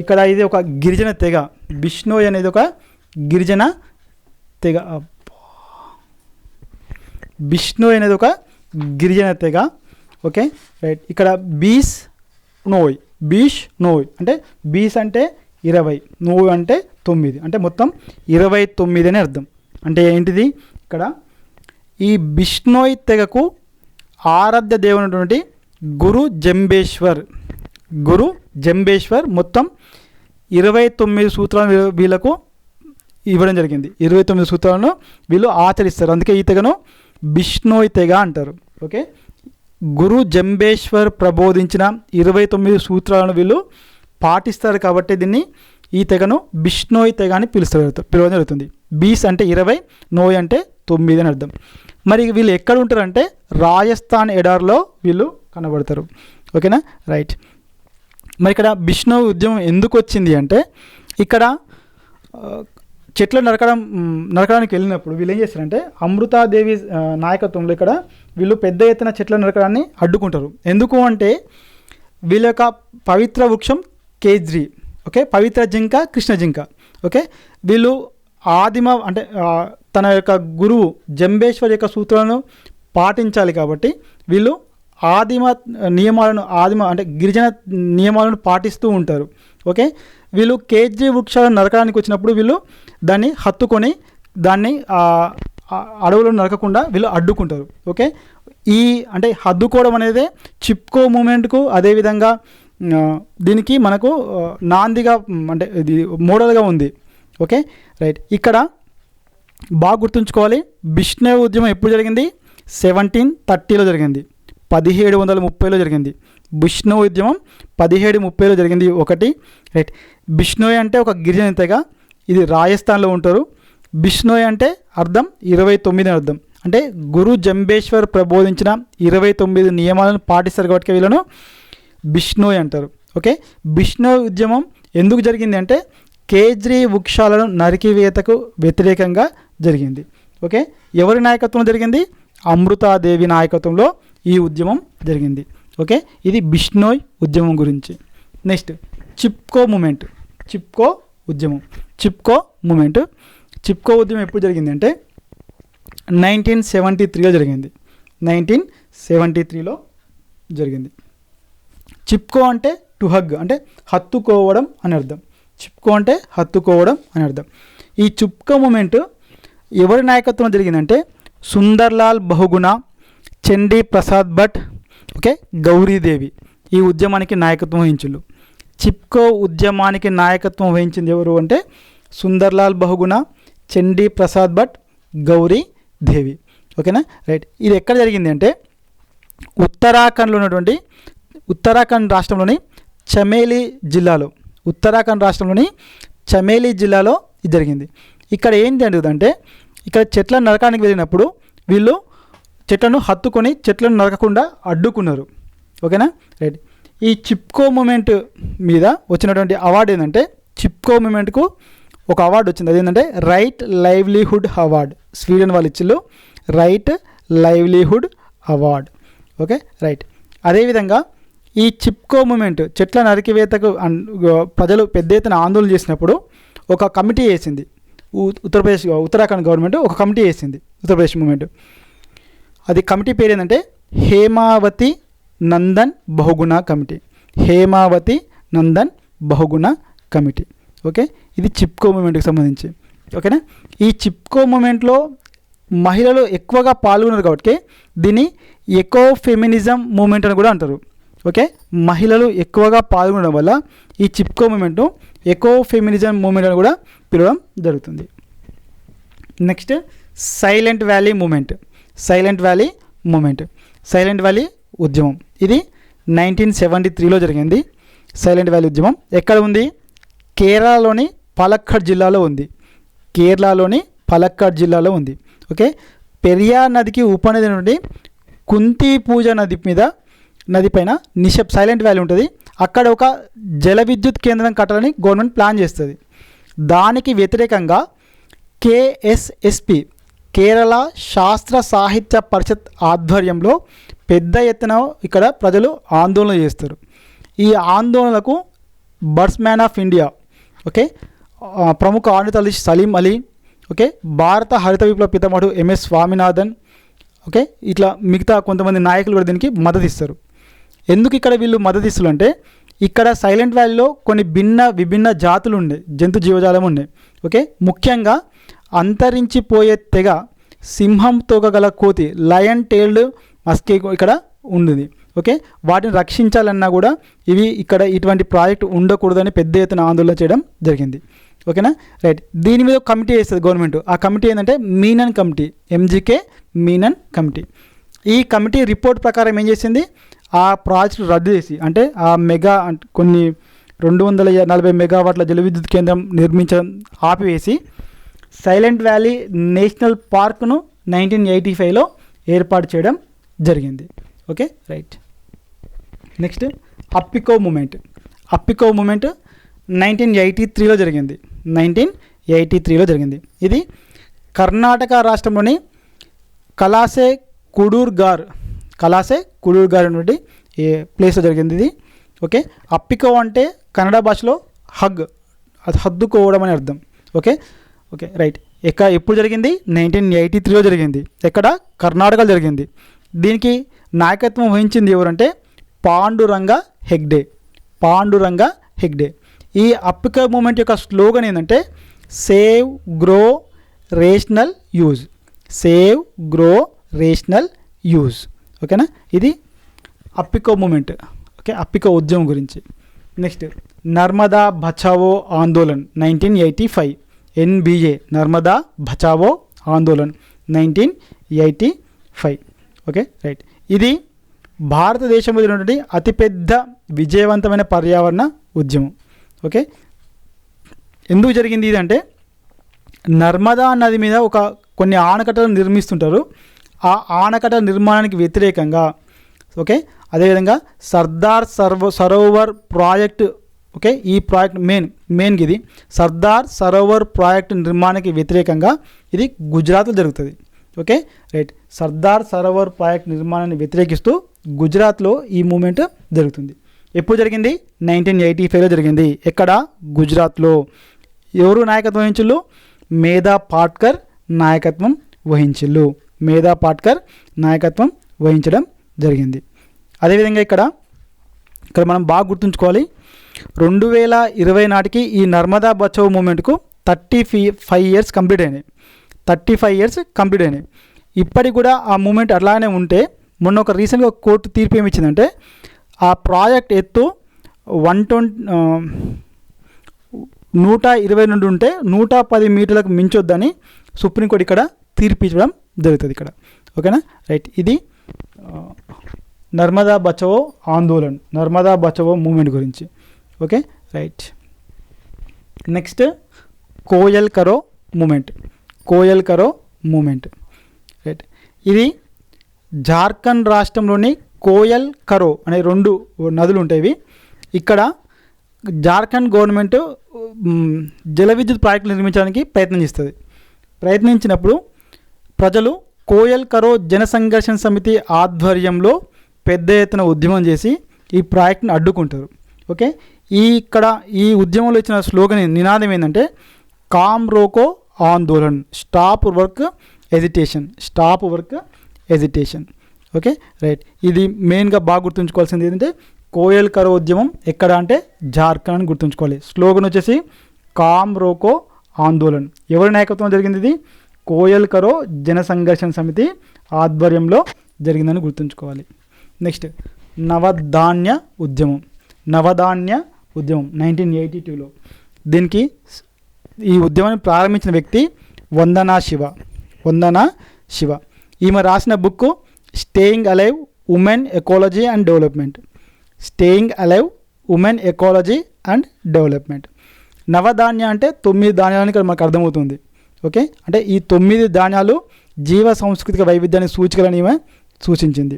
ఇక్కడ ఇది ఒక గిరిజన తెగ. బిష్నోయ్ అనేది ఒక గిరిజన తెగ. Okay right. ఇక్కడ బీష్ నోయ్ అంటే బీస్ అంటే 20, నోయ్ అంటే 9, అంటే మొత్తం 29 అని అర్థం. అంటే ఏంటిది? ఇక్కడ ఈ బిష్నోయ్ తెగకు ఆరాధ్య దేవునటువంటి గురు జంబేశ్వర్ మొత్తం 29 సూత్రాలను వీళ్ళకు ఇవ్వడం జరిగింది. 29 సూత్రాలను వీళ్ళు ఆచరిస్తారు, అందుకే ఈ తెగను బిష్నోయ్ తెగ అంటారు. ఓకే, గురు జంబేశ్వర్ ప్రబోధించిన 29 సూత్రాలను వీళ్ళు పాటిస్తారు కాబట్టి ఈ తెగను బిష్నోయ్ తెగ అని పిలవడం జరుగుతుంది. బీస్ అంటే 20, నోయ్ అంటే 9 అని అర్థం. మరి వీళ్ళు ఎక్కడ ఉంటారంటే రాజస్థాన్ ఎడారిలో వీళ్ళు కనబడతారు. ఓకేనా, రైట్. మరి ఇక్కడ బిష్నోయ్ ఉద్యమం ఎందుకు వచ్చింది అంటే ఇక్కడ చెట్లు నరకడానికి వెళ్ళినప్పుడు వీళ్ళు ఏం చేస్తారంటే అమృతాదేవి నాయకత్వంలో ఇక్కడ వీళ్ళు పెద్ద ఎత్తున చెట్ల నరకడాన్ని అడ్డుకుంటారు. ఎందుకు అంటే వీళ్ళ యొక్క పవిత్ర వృక్షం కేజ్రీ, ఓకే, పవిత్ర జింక కృష్ణ జింక. ఓకే, వీళ్ళు అంటే తన యొక్క గురువు జంబేశ్వర్ యొక్క సూత్రాలను పాటించాలి కాబట్టి వీళ్ళు అంటే గిరిజన నియమాలను పాటిస్తూ ఉంటారు. ఓకే, వీళ్ళు కేజ్రీ వృక్షాలను నరకడానికి వచ్చినప్పుడు వీళ్ళు దాన్ని హత్తుకొని దాన్ని అడవులను నరకకుండా వీళ్ళు అడ్డుకుంటారు. ఓకే, అంటే హద్దుకోవడం అనేది చిప్కో మూమెంట్కు అదేవిధంగా దీనికి మనకు నాందిగా అంటే ఇది మోడల్గా ఉంది. Okay right. ఇక్కడ బాగా గుర్తుంచుకోవాలి, బిష్నోయ్ ఉద్యమం ఎప్పుడు జరిగింది? 1730లో జరిగింది, 1730లో జరిగింది. బిష్నోయ్ ఉద్యమం 1730లో జరిగింది. ఒకటి రైట్. బిష్నోయ్ అంటే ఒక గిరిజన తెగ, ఇది రాజస్థాన్లో ఉంటారు. బిష్నోయ్ అంటే అర్థం 29 అని అర్థం. అంటే గురు జంబేశ్వర్ ప్రబోధించిన 29 నియమాలను పాటిస్తారు కాబట్టి వీళ్ళను బిష్నోయ్ అంటారు. ఓకే, బిష్నోయ్ ఉద్యమం ఎందుకు జరిగింది అంటే కేజ్రీ వృక్షాలను నరికివేతకు వ్యతిరేకంగా జరిగింది. ఓకే, ఎవరి నాయకత్వం జరిగింది? అమృతాదేవి నాయకత్వంలో ఈ ఉద్యమం జరిగింది. ఓకే, ఇది బిష్నోయ్ ఉద్యమం గురించి. Next Chipko moment. చిప్కో ఉద్యమం. చిప్కో మూమెంట్. చిప్కో ఉద్యమం ఎప్పుడు జరిగింది అంటే 1973లో జరిగింది. 1973లో జరిగింది. చిప్కో అంటే టు హగ్, అంటే హత్తుకోవడం అని అర్థం. చిప్కో అంటే హత్తుకోవడం అని అర్థం. ఈ చిప్కో మూమెంట్ ఎవరి నాయకత్వం జరిగిందంటే సుందర్లాల్ బహుగుణ, చండీ ప్రసాద్ భట్, ఓకే, గౌరీదేవి ఈ ఉద్యమానికి నాయకత్వం వహించులు. చిప్కో ఉద్యమానికి నాయకత్వం వహించింది ఎవరు అంటే సుందర్లాల్ బహుగుణ, చండీ ప్రసాద్ భట్, గౌరీ దేవి. ఓకేనా, రైట్. ఇది ఎక్కడ జరిగింది అంటే ఉత్తరాఖండ్లో ఉన్నటువంటి ఉత్తరాఖండ్ రాష్ట్రంలోని చమేలి జిల్లాలో, ఉత్తరాఖండ్ రాష్ట్రంలోని చమేలి జిల్లాలో ఇది జరిగింది. ఇక్కడ ఏం జరుగుతుందంటే ఇక్కడ చెట్లను నరకానికి వెళ్ళినప్పుడు వీళ్ళు చెట్లను హత్తుకొని చెట్లను నరకకుండా అడ్డుకున్నారు. ఓకేనా, రైట్. ఈ చిప్కో మూమెంట్ మీద వచ్చినటువంటి అవార్డు ఏంటంటే చిప్కో మూమెంట్కు ఒక అవార్డు వచ్చింది. అదేంటంటే రైట్ లైవ్లీహుడ్ అవార్డ్. స్వీడన్ వాళ్ళు ఇచ్చిళ్ళు right livelihood award. Okay, right. అదేవిధంగా ఈ చిప్కో మూమెంట్ చెట్ల నరికివేతకు ప్రజలు పెద్ద ఎత్తున ఆందోళన చేసినప్పుడు ఒక కమిటీ వేసింది. ఉత్తరాఖండ్ గవర్నమెంట్ ఒక కమిటీ వేసింది ఉత్తరప్రదేశ్ మూమెంట్. అది కమిటీ పేరు ఏంటంటే Hemavathi Nandan Bahuguna committee. Hemavathi Nandan Bahuguna committee. Okay, ఇది చిప్కో మూమెంట్కి సంబంధించి. ఓకేనా, ఈ చిప్కో మూమెంట్లో మహిళలు ఎక్కువగా పాల్గొన్నారు కాబట్టి దీన్ని ఎకో ఫెమినిజం మూమెంట్ అని కూడా అంటారు. ఓకే, మహిళలు ఎక్కువగా పాల్గొనడం వల్ల ఈ చిప్కో మూమెంట్ను ఎకో ఫెమినిజం మూమెంట్ అని కూడా పిలవడం జరుగుతుంది. Next Silent Valley movement. Silent Valley movement. Silent Valley ఉద్యమం ఇది 1973లో జరిగింది. సైలెంట్ వ్యాలీ ఉద్యమం ఎక్కడ ఉంది? కేరళలోని పాలక్కడ్ జిల్లాలో ఉంది. కేరళలోని పాలక్కడ్ జిల్లాలో ఉంది. ఓకే, పెరియార్ నదికి ఉపనది నుండి కుంతి పూజ నది పైన సైలెంట్ వ్యాలీ ఉంటుంది. అక్కడ ఒక జల విద్యుత్ కేంద్రం కట్టాలని గవర్నమెంట్ ప్లాన్ చేస్తుంది. దానికి వ్యతిరేకంగా కేఎస్ఎస్పి కేరళ శాస్త్ర సాహిత్య పరిషత్ ఆధ్వర్యంలో పెద్ద ఎత్తున ఇక్కడ ప్రజలు ఆందోళన చేస్తారు. ఈ ఆందోళనలకు బర్డ్స్మ్యాన్ ఆఫ్ ఇండియా, ఓకే, ప్రముఖ ఆర్నిథాలజిస్ట్ సలీం అలీ, ఓకే, భారత హరిత విప్లవ పితామహుడు ఎంఎస్ స్వామినాథన్, ఓకే, ఇట్లా మిగతా కొంతమంది నాయకులు కూడా దీనికి మద్దతు ఇస్తారు. ఎందుకు ఇక్కడ వీళ్ళు మద్దతు ఇస్తారు అంటే ఇక్కడ సైలెంట్ వ్యాలీలో కొన్ని విభిన్న జాతులు ఉండే జంతు జీవజాలం ఉండే. ఓకే, ముఖ్యంగా అంతరించిపోయే తెగ సింహం తోక గల కోతి లయన్ టైల్డ్ మస్కీ ఇక్కడ ఉంది. ఓకే, వాటిని రక్షించాలన్నా కూడా ఇక్కడ ఇటువంటి ప్రాజెక్ట్ ఉండకూడదని పెద్ద ఎత్తున ఆందోళన చేయడం జరిగింది. ఓకేనా, రైట్. దీని మీద కమిటీ వేస్తుంది గవర్నమెంట్. ఆ కమిటీ ఏంటంటే మీనన్ కమిటీ, ఎంజికే మీనన్ కమిటీ. ఈ కమిటీ రిపోర్ట్ ప్రకారం ఏం చేసింది? ఆ ప్రాజెక్టు రద్దు చేసి, అంటే ఆ కొన్ని 240 మెగావాట్ల జల విద్యుత్ కేంద్రం నిర్మించడం ఆపివేసి సైలెంట్ వ్యాలీ నేషనల్ పార్క్ను 1985లో ఏర్పాటు చేయడం జరిగింది. Okay, right. Next Appiko movement. Appiko movement 1983లో జరిగింది. 1983లో జరిగింది. ఇది కర్ణాటక రాష్ట్రంలోని కలాసే కుడూర్గార్ అనేటువంటి ప్లేస్లో జరిగింది ఇది. ఓకే, అప్పికో అంటే కన్నడ భాషలో హద్దుకోవడం అని అర్థం. Okay, right. ఎప్పుడు జరిగింది? 1983లో జరిగింది. ఎక్కడ? కర్ణాటకలో జరిగింది. దీనికి నాయకత్వం వహించింది ఎవరంటే పాండురంగ హెగ్డే. ఈ అప్పికో మూమెంట్ యొక్క స్లోగన్ ఏంటంటే save grow rational use. Save grow rational use. ఓకేనా, ఇది అప్పికో మూమెంట్. ఓకే, అప్పికో ఉద్యమం గురించి. Next Narmada Bachao Andolan 1985. NBA Narmada Bachao Andolan 1985. Okay, right. ఇది భారతదేశంలో ఉన్నటువంటి అతిపెద్ద విజయవంతమైన పర్యావరణ ఉద్యమం. ఓకే, ఎందుకు జరిగింది ఇది అంటే నర్మదా నది మీద కొన్ని ఆనకట్టలు నిర్మిస్తుంటారు. ఆ ఆనకట్ట నిర్మాణానికి వ్యతిరేకంగా, ఓకే, అదేవిధంగా సర్దార్ సరోవర్ ప్రాజెక్టు, ఓకే, ఈ ప్రాజెక్ట్ మెయిన్గా ఇది సర్దార్ సరోవర్ ప్రాజెక్టు నిర్మాణానికి వ్యతిరేకంగా ఇది గుజరాత్లో జరుగుతుంది. Okay, right. Sardar Sarovar project నిర్మాణాన్ని వ్యతిరేకిస్తూ గుజరాత్లో ఈ మూమెంట్ జరుగుతుంది. ఎప్పుడు జరిగింది? 1985లో జరిగింది. ఎక్కడ? గుజరాత్లో. ఎవరు నాయకత్వం వహించిళ్ళు? మేధా పాట్కర్ నాయకత్వం వహించిళ్ళు. మేధా పాట్కర్ నాయకత్వం వహించడం జరిగింది. అదేవిధంగా ఇక్కడ మనం బాగా గుర్తుంచుకోవాలి, 2020 నాటికి ఈ నర్మదా బచావో మూమెంట్కు 35 ఇయర్స్ కంప్లీట్ అయినాయి. 35 ఇయర్స్ కంప్లీట్ అయినాయి. ఇప్పటికి కూడా ఆ మూమెంట్ అట్లానే ఉంటే, మొన్న ఒక రీసెంట్గా కోర్టు తీర్పు ఏమి ఇచ్చిందంటే, ఆ ప్రాజెక్ట్ ఎత్తు 122 ఉంటే 110 మీటర్లకు మించొద్దని సుప్రీంకోర్టు ఇక్కడ తీర్పు ఇవ్వడం జరుగుతుంది ఇక్కడ. ఓకేనా, రైట్. ఇది నర్మదా బచావో ఆందోళన్, నర్మదా బచావో మూమెంట్ గురించి. Okay, right. నెక్స్ట్ కోయల్ కరో మూమెంట్. కోయల్ కరో మూమెంట్, రైట్. ఇది జార్ఖండ్ రాష్ట్రంలోని కోయల్ కరో అనే 2 నదులు ఉంటాయి. ఇక్కడ జార్ఖండ్ గవర్నమెంట్ జల విద్యుత్ ప్రాజెక్టులు నిర్మించడానికి ప్రయత్నించినప్పుడు ప్రజలు కోయల్ కరో జన సంఘర్షణ సమితి ఆధ్వర్యంలో పెద్ద ఎత్తున ఉద్యమం చేసి ఈ ప్రాజెక్ట్ని అడ్డుకుంటారు. ఓకే, ఈ ఉద్యమంలో ఇచ్చిన స్లోగన్ నినాదం ఏంటంటే Kaam Roko Andolan, stop work agitation, stop work agitation. Okay, right. ఇది మెయిన్గా బాగా గుర్తుంచుకోవాల్సింది ఏంటంటే కోయల్ కరో ఉద్యమం ఎక్కడ అంటే జార్ఖండ్ అని గుర్తుంచుకోవాలి. స్లోగన్ వచ్చేసి కామ్ రోకో ఆందోళన్. ఎవరి నాయకత్వం జరిగింది? ఇది కోయల్ కరో జన సంఘర్షణ సమితి ఆధ్వర్యంలో జరిగిందని గుర్తుంచుకోవాలి. నెక్స్ట్ నవధాన్య ఉద్యమం. నవధాన్య ఉద్యమం 1982లో. ఈ ఉద్యమాన్ని ప్రారంభించిన వ్యక్తి వందనా శివ. ఈమె రాసిన book staying alive women ecology and development. Staying alive women ecology and development. Navadhanya అంటే 9 ధాన్యాలని ఇక్కడ మనకు అర్థమవుతుంది. ఓకే, అంటే ఈ 9 ధాన్యాలు జీవ సాంస్కృతిక వైవిధ్యాన్ని సూచికలని ఈమె సూచించింది.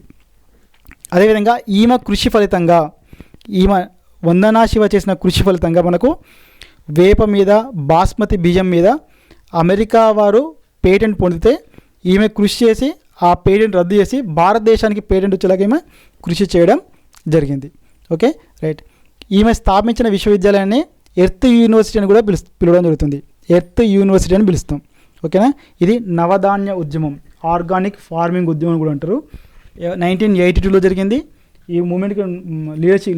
అదేవిధంగా ఈమె వందనా శివ చేసిన కృషి ఫలితంగా మనకు వేప మీద, బాస్మతి బియ్యం మీద అమెరికా వారు పేటెంట్ పొందితే ఈమె కృషి చేసి ఆ పేటెంట్ రద్దు చేసి భారతదేశానికి పేటెంట్ వచ్చేలాగా ఈమె కృషి చేయడం జరిగింది. Okay, right. ఈమె స్థాపించిన విశ్వవిద్యాలయాన్ని ఎర్త్ యూనివర్సిటీ అని కూడా పిలవడం జరుగుతుంది. ఎర్త్ యూనివర్సిటీ అని పిలుస్తాం. ఓకేనా, ఇది నవధాన్య ఉద్యమం, ఆర్గానిక్ ఫార్మింగ్ ఉద్యమం కూడా అంటారు. 1982లో జరిగింది. ఈ మూమెంట్కి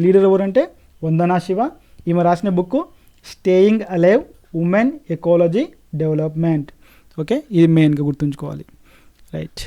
లీడర్ ఎవరంటే వందనా శివ. ఈమె రాసిన book staying alive women ecology development. Okay, ఇది మెయిన్గా గుర్తుంచుకోవాలి. రైట్.